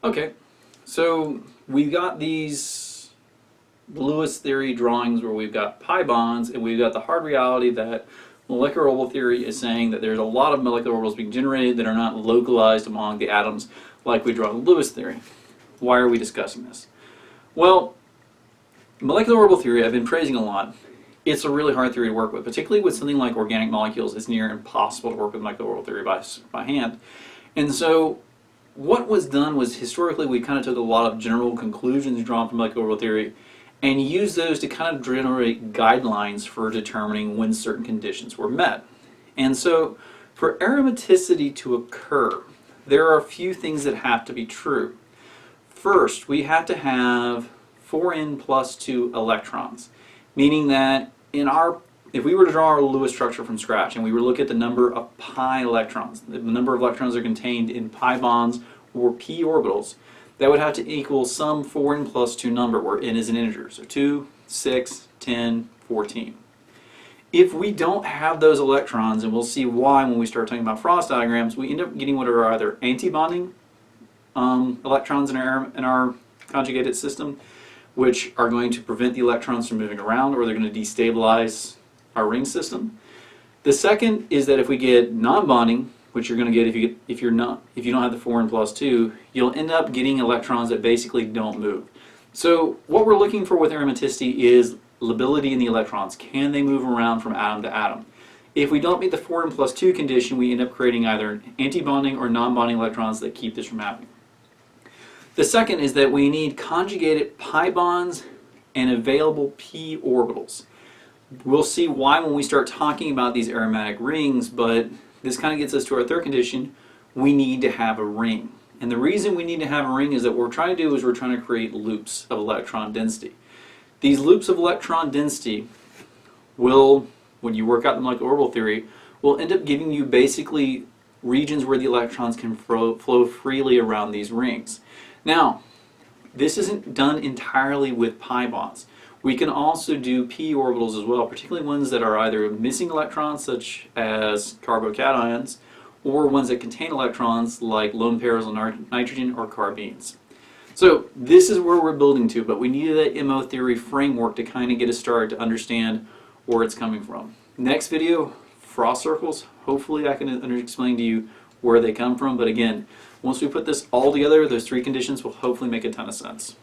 Okay, so we've got these Lewis theory drawings where we've got pi bonds, and we've got the hard reality that molecular orbital theory is saying that there's a lot of molecular orbitals being generated that are not localized among the atoms like we draw in Lewis theory. Why are we discussing this? Well, molecular orbital theory I've been praising a lot. It's a really hard theory to work with, particularly with something like organic molecules. It's near impossible to work with molecular orbital theory by hand. And so what was done was historically we kind of took a lot of general conclusions drawn from molecular orbital theory and used those to kind of generate guidelines for determining when certain conditions were met. And so for aromaticity to occur, there are a few things that have to be true. First, we have to have 4n plus 2 electrons, meaning that if we were to draw our Lewis structure from scratch and we were to look at the number of pi electrons, the number of electrons are contained in pi bonds or p orbitals, that would have to equal some 4n plus 2 number where n is an integer. So 2, 6, 10, 14. If we don't have those electrons, and we'll see why when we start talking about Frost diagrams, we end up getting what are either antibonding electrons in our conjugated system, which are going to prevent the electrons from moving around, or they're going to destabilize our ring system. The second is that if we get non-bonding, which you're going to get if you don't have the 4n plus 2, you'll end up getting electrons that basically don't move. So what we're looking for with aromaticity is lability in the electrons. Can they move around from atom to atom? If we don't meet the 4n plus 2 condition, we end up creating either antibonding or non-bonding electrons that keep this from happening. The second is that we need conjugated pi bonds and available p orbitals. We'll see why when we start talking about these aromatic rings, but this kind of gets us to our third condition. We need to have a ring. And the reason we need to have a ring is that what we're trying to do is we're trying to create loops of electron density. These loops of electron density will, when you work out the molecular orbital theory, will end up giving you basically regions where the electrons can flow freely around these rings. Now, this isn't done entirely with pi bonds. We can also do p orbitals as well, particularly ones that are either missing electrons, such as carbocations, or ones that contain electrons, like lone pairs of nitrogen or carbenes. So this is where we're building to, but we needed that MO theory framework to kind of get us started to understand where it's coming from. Next video, frost circles. Hopefully I can explain to you where they come from, but again, once we put this all together, those three conditions will hopefully make a ton of sense.